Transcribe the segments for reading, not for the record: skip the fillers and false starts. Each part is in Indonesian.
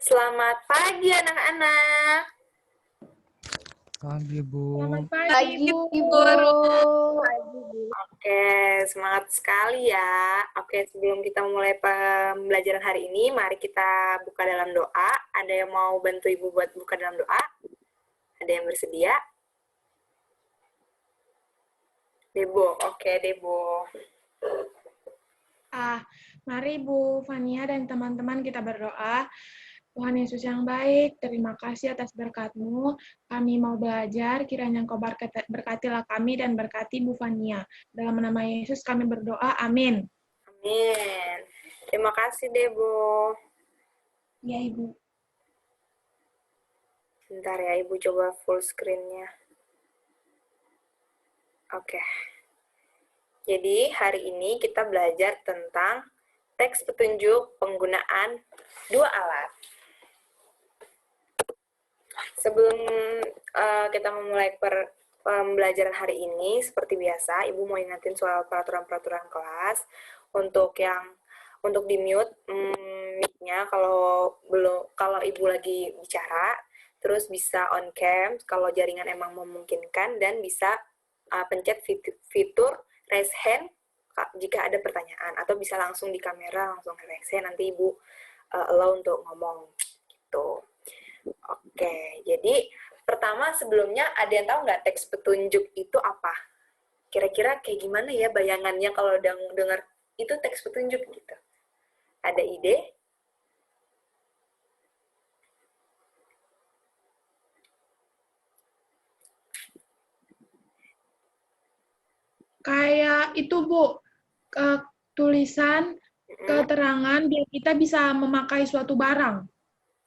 Selamat pagi anak-anak. Pagi, Bu. Selamat pagi, Bu. Guru. Oke, semangat sekali ya. Oke, sebelum kita mulai pembelajaran hari ini, mari kita buka dalam doa. Ada yang mau bantu Ibu buat buka dalam doa? Ada yang bersedia? Debo, oke Debo. Mari Bu Fania dan teman-teman kita berdoa. Tuhan Yesus yang baik, terima kasih atas berkat-Mu. Kami mau belajar, kiranya Engkau berkatilah kami dan berkati Bu Fania. Dalam nama Yesus kami berdoa, amin. Amin. Terima kasih Debo. Ya Ibu. Bentar ya, Ibu coba full screen-nya. Oke. Jadi hari ini kita belajar tentang teks petunjuk penggunaan dua alat. Sebelum kita memulai pembelajaran hari ini, seperti biasa, Ibu mau ingatin soal peraturan-peraturan kelas. Untuk di mute mic-nya kalau Ibu lagi bicara, terus bisa on cam kalau jaringan emang memungkinkan, dan bisa pencet fitur raise hand jika ada pertanyaan, atau bisa langsung di kamera langsung raise hand, nanti Ibu allow untuk ngomong gitu. Oke, jadi pertama sebelumnya ada yang tahu nggak teks petunjuk itu apa? Kira-kira kayak gimana ya bayangannya kalau udah dengar itu teks petunjuk gitu? Ada ide? Kayak itu Bu, tulisan keterangan biar kita bisa memakai suatu barang.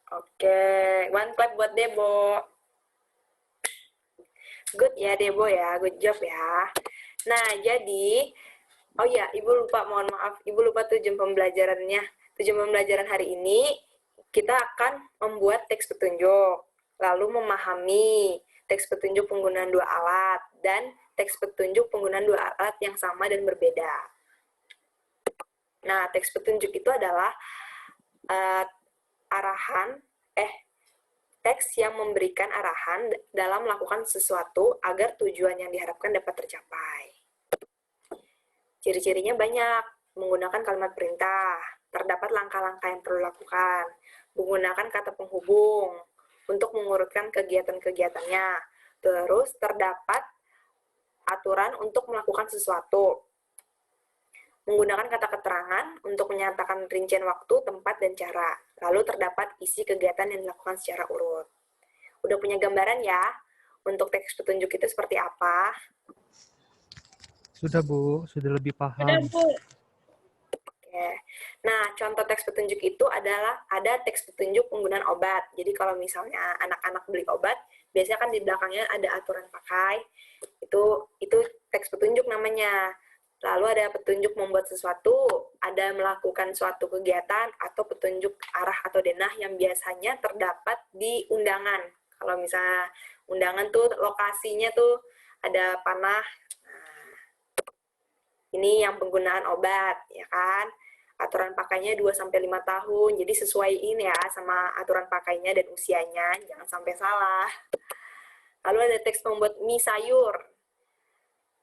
Oke, one clap buat Debo. Good ya Debo ya, good job ya. Nah, jadi, oh ya, Ibu lupa, mohon maaf, Ibu lupa tujuan pembelajarannya. Tujuan pembelajaran hari ini, kita akan membuat teks petunjuk, lalu memahami teks petunjuk penggunaan dua alat, dan teks petunjuk penggunaan dua alat yang sama dan berbeda. Nah, teks petunjuk itu adalah teks yang memberikan arahan dalam melakukan sesuatu agar tujuan yang diharapkan dapat tercapai. Ciri-cirinya banyak, menggunakan kalimat perintah, terdapat langkah-langkah yang perlu dilakukan, menggunakan kata penghubung untuk mengurutkan kegiatan-kegiatannya, terus terdapat aturan untuk melakukan sesuatu, menggunakan kata keterangan untuk menyatakan rincian waktu, tempat, dan cara. Lalu terdapat isi kegiatan yang dilakukan secara urut. Udah punya gambaran ya untuk teks petunjuk itu seperti apa? Sudah, Bu. Sudah lebih paham. Ada Bu. Oke. Nah, contoh teks petunjuk itu adalah ada teks petunjuk penggunaan obat. Jadi kalau misalnya anak-anak beli obat, biasanya kan di belakangnya ada aturan pakai. Itu teks petunjuk namanya. Lalu ada petunjuk membuat sesuatu, ada melakukan suatu kegiatan, atau petunjuk arah atau denah yang biasanya terdapat di undangan. Kalau misalnya undangan tuh lokasinya tuh ada panah. Nah, ini yang penggunaan obat, ya kan? Aturan pakainya 2-5 tahun, jadi sesuaiin ya sama aturan pakainya dan usianya, jangan sampai salah. Lalu ada teks membuat mie sayur.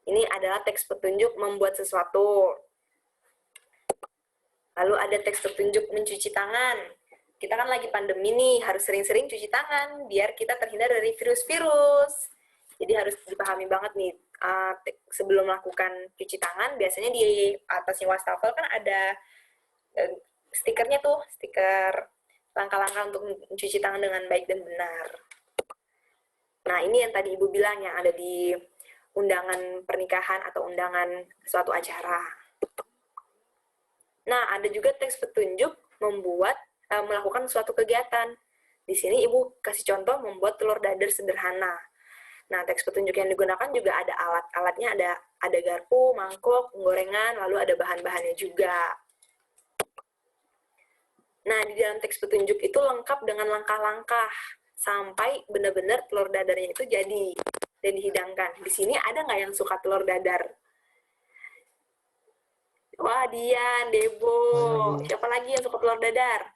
Ini adalah teks petunjuk membuat sesuatu. Lalu ada teks petunjuk mencuci tangan. Kita kan lagi pandemi nih, harus sering-sering cuci tangan biar kita terhindar dari virus-virus. Jadi harus dipahami banget nih, sebelum melakukan cuci tangan, biasanya di atasnya wastafel kan ada stikernya tuh, stiker langkah-langkah untuk mencuci tangan dengan baik dan benar. Nah, ini yang tadi Ibu bilang yang ada di undangan pernikahan atau undangan suatu acara. Nah, ada juga teks petunjuk melakukan suatu kegiatan. Di sini Ibu kasih contoh membuat telur dadar sederhana. Nah, teks petunjuk yang digunakan juga ada alat-alatnya, ada garpu, mangkok, penggorengan, lalu ada bahan-bahannya juga. Nah, di dalam teks petunjuk itu lengkap dengan langkah-langkah sampai benar-benar telur dadarnya itu jadi dan dihidangkan. Di sini ada nggak yang suka telur dadar? Wah, Dian, Debo. Siapa lagi yang suka telur dadar?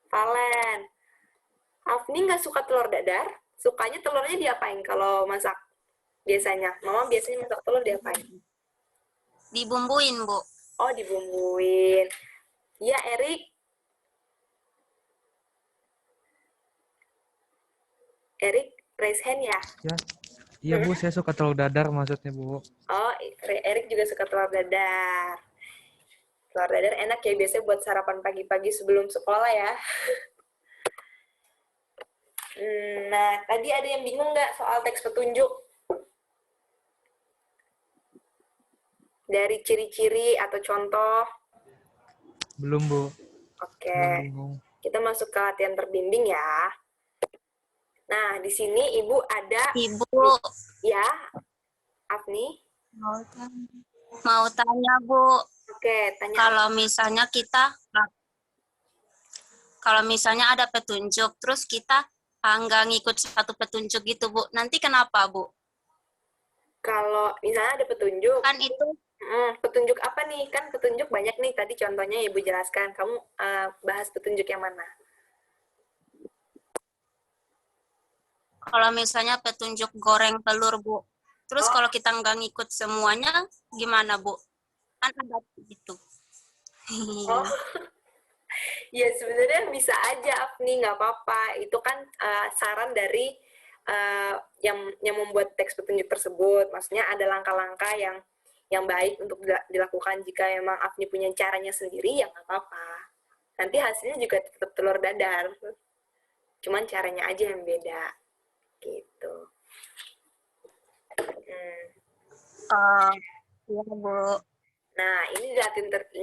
Valen. Afni nggak suka telur dadar? Sukanya telurnya diapain kalau masak? Biasanya, mama biasanya masak telur diapain? Dibumbuin, Bu. Oh, dibumbuin. Iya, Erik. Erik, raise hand ya? Ya, iya Bu, saya suka telur dadar maksudnya Bu. Oh, Erik juga suka telur dadar. Telur dadar enak ya, biasanya buat sarapan pagi-pagi sebelum sekolah ya. Nah, tadi ada yang bingung nggak soal teks petunjuk? Dari ciri-ciri atau contoh? Belum Bu, Oke, bingung. kita masuk ke latihan terbimbing ya. Nah, di sini Ibu ada, Ibu, ya, Afni. mau tanya, Bu. Oke, tanya Kalau misalnya ada petunjuk, terus kita nggak ngikut satu petunjuk gitu, Bu. Nanti kenapa, Bu? kalau misalnya ada petunjuk, Kan itu petunjuk apa nih? Kan petunjuk banyak nih, tadi contohnya Ibu jelaskan. Kamu bahas petunjuk yang mana? kalau misalnya petunjuk goreng telur, Bu. Terus Oh. kalau kita nggak ngikut semuanya, gimana, Bu? Kan ada gitu. Oh, ya sebenarnya bisa aja, Afni, nggak apa-apa. Itu kan saran dari yang membuat teks petunjuk tersebut. Maksudnya ada langkah-langkah yang baik untuk dilakukan jika memang Afni punya caranya sendiri, ya nggak apa-apa. Nanti hasilnya juga tetap telur dadar. Cuman caranya aja yang beda. Gitu. Iya, Bu. Nah, ini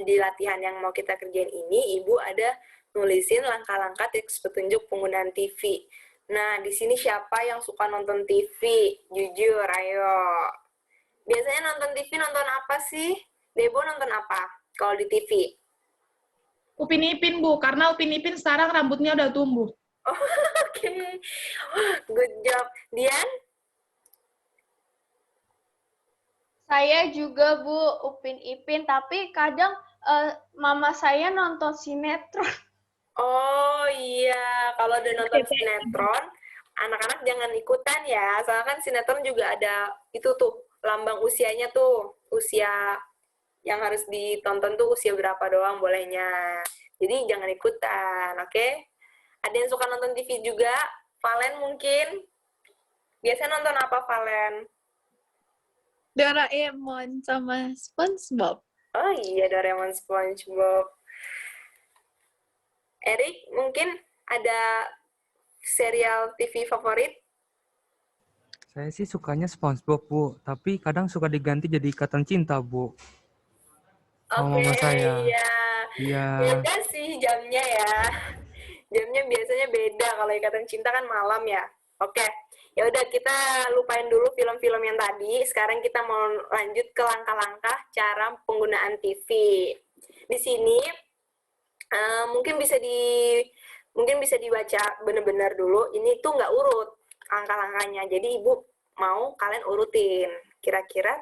di latihan yang mau kita kerjain ini, Ibu ada nulisin langkah-langkah tips petunjuk penggunaan TV. Nah, di sini siapa yang suka nonton TV? Jujur, ayo. Biasanya nonton TV nonton apa sih? Debo nonton apa kalau di TV? Upin Ipin, Bu, karena Upin Ipin sekarang rambutnya udah tumbuh. Oh, oke. Good job. Dian? Saya juga, Bu, Upin Ipin, tapi kadang mama saya nonton sinetron. Oh iya, kalau udah nonton sinetron, anak-anak jangan ikutan ya. Soalnya kan sinetron juga ada itu tuh, lambang usianya tuh. Usia yang harus ditonton tuh usia berapa doang bolehnya. Jadi jangan ikutan, oke? Ada yang suka nonton TV juga? Valen mungkin? Biasanya nonton apa, Valen? Doraemon sama SpongeBob. Oh iya, Doraemon, SpongeBob. Erik, mungkin ada serial TV favorit? Saya sih sukanya SpongeBob Bu, tapi kadang suka diganti jadi Ikatan Cinta Bu. Sama mama saya. Iya. Iya. Beda sih jamnya ya. Jamnya biasanya beda, kalau Ikatan Cinta kan malam ya. Oke, ya udah kita lupain dulu film-film yang tadi. Sekarang kita mau lanjut ke langkah-langkah cara penggunaan TV. Di sini mungkin bisa dibaca benar-benar dulu. Ini tuh nggak urut langkah-langkahnya. Jadi Ibu mau kalian urutin. Kira-kira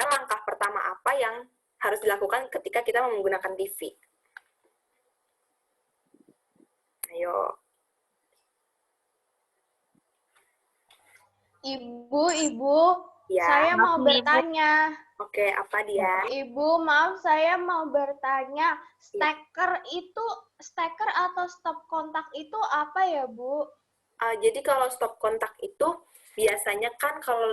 langkah pertama apa yang harus dilakukan ketika kita menggunakan TV? Ayo. Ibu, Ya. saya mau Ibu. bertanya. Oke, apa dia? Ibu, maaf saya mau bertanya, steker atau stop kontak itu apa ya, Bu? Jadi kalau stop kontak itu biasanya kan kalau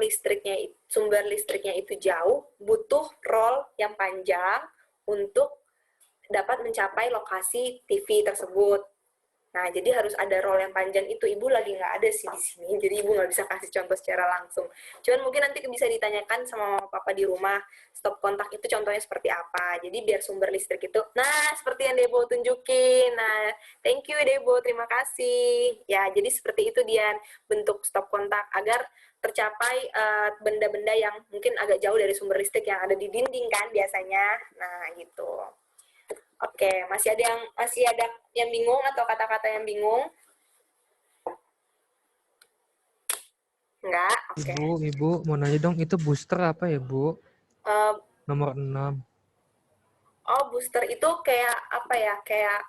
sumber listriknya itu jauh, butuh roll yang panjang untuk dapat mencapai lokasi TV tersebut. Nah, jadi harus ada roll yang panjang itu. Ibu lagi nggak ada sih di sini, jadi Ibu nggak bisa kasih contoh secara langsung. Cuman mungkin nanti bisa ditanyakan sama mama papa di rumah, stop kontak itu contohnya seperti apa. Jadi biar sumber listrik itu, nah seperti yang Debo tunjukin. Nah, thank you Debo, terima kasih. Ya, jadi seperti itu Dian, bentuk stop kontak agar tercapai benda-benda yang mungkin agak jauh dari sumber listrik yang ada di dinding kan biasanya. Nah, gitu. Oke, masih ada yang bingung atau kata-kata yang bingung? Enggak? Oke. Ibu, mau nanya dong, itu booster apa ya Bu? Nomor 6. Oh, booster itu kayak apa ya? Kayak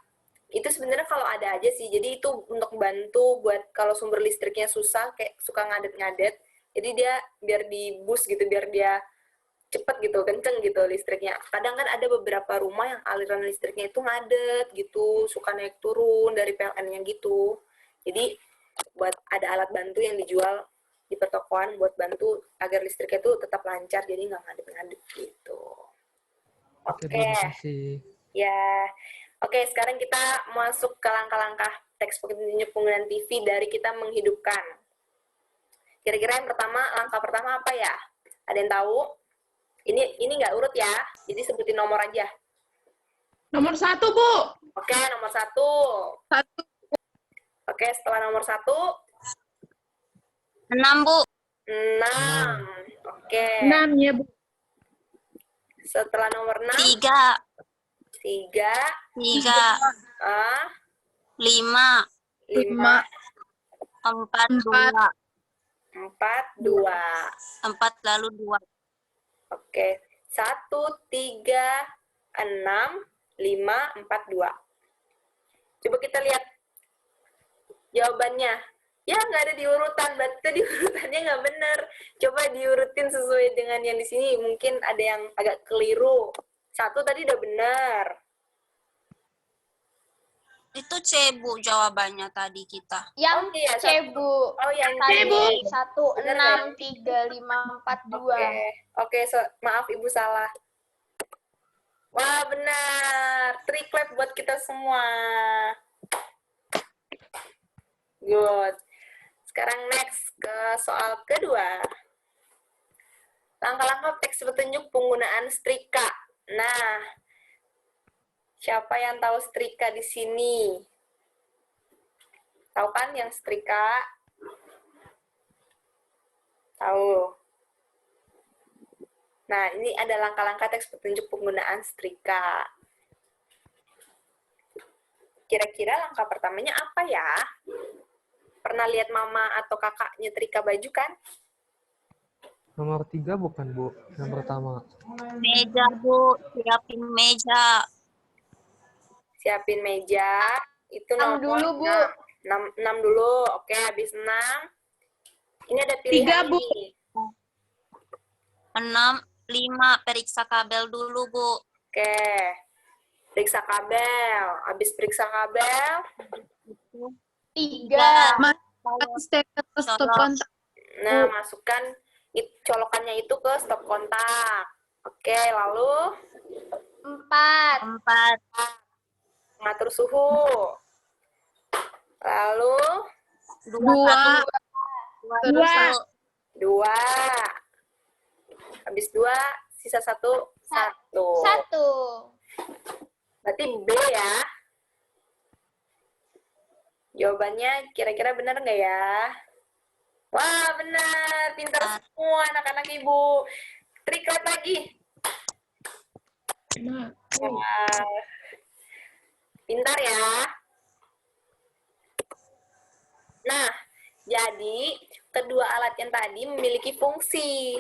Itu sebenarnya kalau ada aja sih. Jadi itu untuk bantu buat kalau sumber listriknya susah, kayak suka ngadet-ngadet. Jadi dia biar di boost gitu, biar dia cepet gitu, kenceng gitu listriknya. Kadang kan ada beberapa rumah yang aliran listriknya itu ngadet gitu, suka naik turun dari PLN-nya gitu. Jadi buat ada alat bantu yang dijual di pertokoan buat bantu agar listriknya itu tetap lancar, jadi nggak ngadet-ngadet gitu. Oke, Bu, Oke, makasih. ya. Oke, sekarang kita masuk ke langkah-langkah teks petunjuk penggunaan TV dari kita menghidupkan. Kira-kira yang pertama, langkah pertama apa ya? Ada yang tahu? Ini nggak urut ya, jadi sebutin nomor aja. Nomor 1, Bu. Oke, nomor 1. 1. Oke, setelah nomor 1, 6, Bu. 6. Oke, 6 ya, Bu. setelah nomor 6, 3. 3, 3. 5. 5, 4, 2. 4, 2. 4 lalu 2. Oke, 1, 3, 6, 5, 4, 2. Coba kita lihat jawabannya. Ya, nggak ada di urutan, berarti tadi urutannya nggak benar. Coba diurutin sesuai dengan yang di sini. Mungkin ada yang agak keliru. 1 tadi udah benar. Itu C, Bu, jawabannya tadi kita. Yang Oh, iya, C, satu. Bu. Oh, yang C, Bu. 1, Bener, 6, 3, 5, 4, 2. Oke, maaf Ibu salah. Wah, benar. Three clap buat kita semua. Good. Sekarang next ke soal kedua. Langkah-langkah teks petunjuk penggunaan setrika. Nah, siapa yang tahu setrika di sini? Tahu kan yang setrika? Tahu. Nah, ini ada langkah-langkah teks petunjuk penggunaan setrika. Kira-kira langkah pertamanya apa ya? Pernah lihat mama atau kakak nyetrika baju kan? Nomor 3 bukan, Bu? Yang pertama. Meja, Bu. Siapin meja. Siapin meja. Itu 6 nomor dulu, Bu. 6 dulu. Oke, habis 6. Ini ada pilihan 3, Bu. nih. 6, 5. Periksa kabel dulu, Bu. Oke. Periksa kabel. Habis periksa kabel, 3. Masukkan stop kontak. nah masukkan colokannya itu ke stop kontak. Oke, lalu 4. 4. mengatur suhu. Lalu 2. 2. Terus 2. Habis 2, sisa 1, 1. 1. Berarti B ya. Jawabannya kira-kira benar nggak ya? Wah, benar. Pintar semua anak-anak Ibu. Trik lagi. Nah, Wah. Pintar ya. Nah, jadi kedua alat yang tadi memiliki fungsi.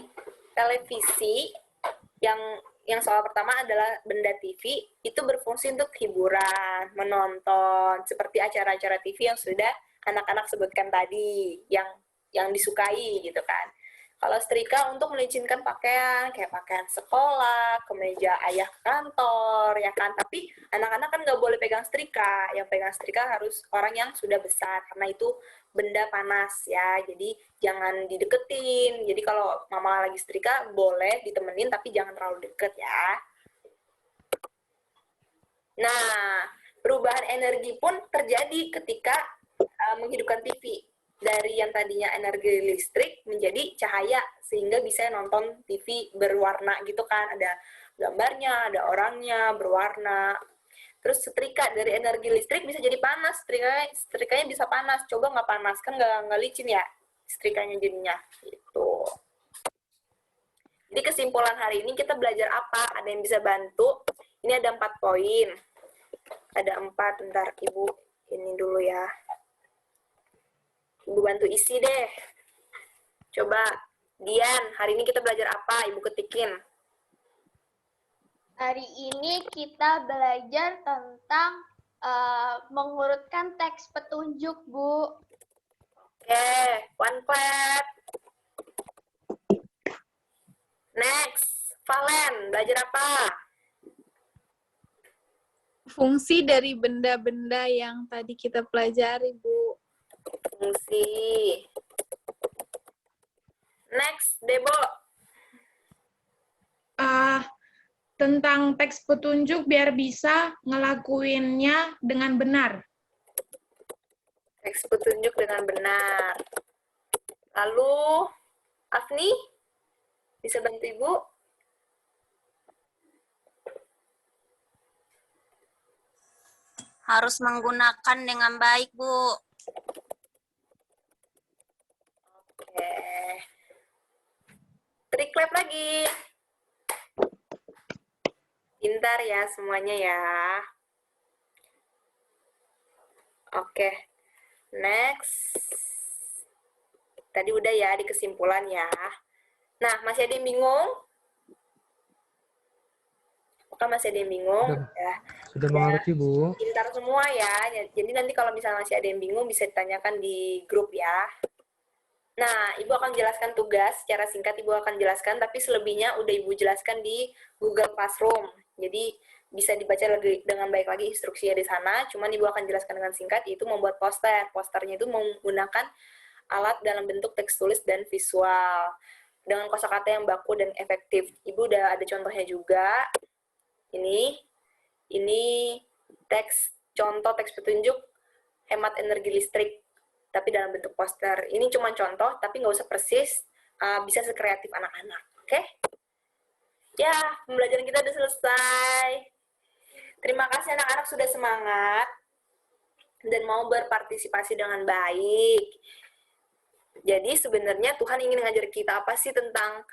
Televisi yang soal pertama adalah benda TV, itu berfungsi untuk hiburan, menonton, seperti acara-acara TV yang sudah anak-anak sebutkan tadi, yang disukai gitu kan. Kalau setrika untuk melicinkan pakaian, kayak pakaian sekolah, kemeja ayah kantor, ya kan. Tapi anak-anak kan nggak boleh pegang setrika. Yang pegang setrika harus orang yang sudah besar, karena itu benda panas ya. Jadi jangan dideketin. Jadi kalau mama lagi setrika, boleh ditemenin, tapi jangan terlalu deket ya. Nah, perubahan energi pun terjadi ketika menghidupkan TV. Dari yang tadinya energi listrik menjadi cahaya, sehingga bisa nonton TV berwarna gitu kan, ada gambarnya, ada orangnya, berwarna. Terus setrika dari energi listrik bisa jadi panas, setrikanya bisa panas. Coba nggak panas, kan nggak licin ya setrikanya jadinya. Gitu. Jadi kesimpulan hari ini kita belajar apa? Ada yang bisa bantu? Ini ada 4 poin. Ada 4, bentar Ibu ini dulu ya. Ibu bantu isi deh. Coba, Dian, hari ini kita belajar apa? Ibu ketikin. Hari ini kita belajar tentang mengurutkan teks petunjuk, Bu. Oke, one clap. Next, Valen, belajar apa? Fungsi dari benda-benda yang tadi kita pelajari, Bu. Fungsi. Next, Debo. Tentang teks petunjuk biar bisa ngelakuinnya dengan benar. Teks petunjuk dengan benar. Lalu, Afni, bisa bantu Ibu? Harus menggunakan dengan baik, Bu. Oke. Trik clap lagi. Pintar ya semuanya ya. Oke. Next. Tadi udah ya di kesimpulan ya. Nah, masih ada yang bingung? Apakah masih ada yang bingung? Ya. Sudah mengerti, Bu. Pintar semua ya. Jadi nanti kalau misalnya masih ada yang bingung bisa ditanyakan di grup ya. Nah, Ibu akan jelaskan tugas secara singkat. Ibu akan jelaskan, tapi selebihnya udah Ibu jelaskan di Google Classroom. Jadi bisa dibaca lagi dengan baik lagi instruksinya di sana. Cuman Ibu akan jelaskan dengan singkat, yaitu membuat poster. Posternya itu menggunakan alat dalam bentuk teks tulis dan visual dengan kosakata yang baku dan efektif. Ibu udah ada contohnya juga. Ini contoh teks petunjuk hemat energi listrik, tapi dalam bentuk poster. Ini cuma contoh, tapi nggak usah persis, bisa sekreatif anak-anak, oke? Ya, pembelajaran kita udah selesai. Terima kasih anak-anak sudah semangat dan mau berpartisipasi dengan baik. Jadi sebenarnya Tuhan ingin ngajar kita apa sih tentang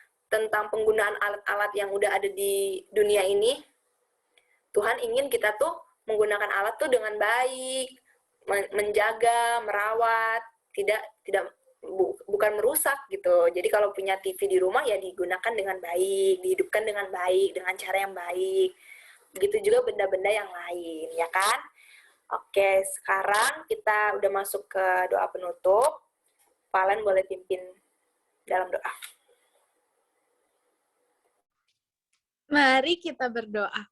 penggunaan alat-alat yang udah ada di dunia ini? Tuhan ingin kita tuh menggunakan alat tuh dengan baik, menjaga, merawat, bukan merusak gitu. Jadi kalau punya TV di rumah ya digunakan dengan baik, dihidupkan dengan baik, dengan cara yang baik. Begitu juga benda-benda yang lain, ya kan? Oke, sekarang kita udah masuk ke doa penutup. Valen boleh pimpin dalam doa. Mari kita berdoa.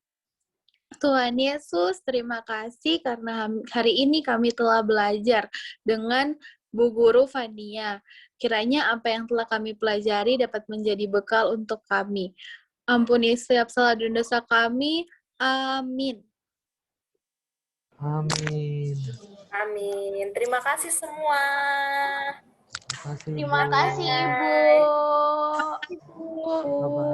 Tuhan Yesus, terima kasih karena hari ini kami telah belajar dengan Bu Guru Fania. Kiranya apa yang telah kami pelajari dapat menjadi bekal untuk kami. Ampuni setiap salah dan dosa kami. Amin. Amin. Amin. Terima kasih semua. Terima kasih, Ibu. Bye-bye.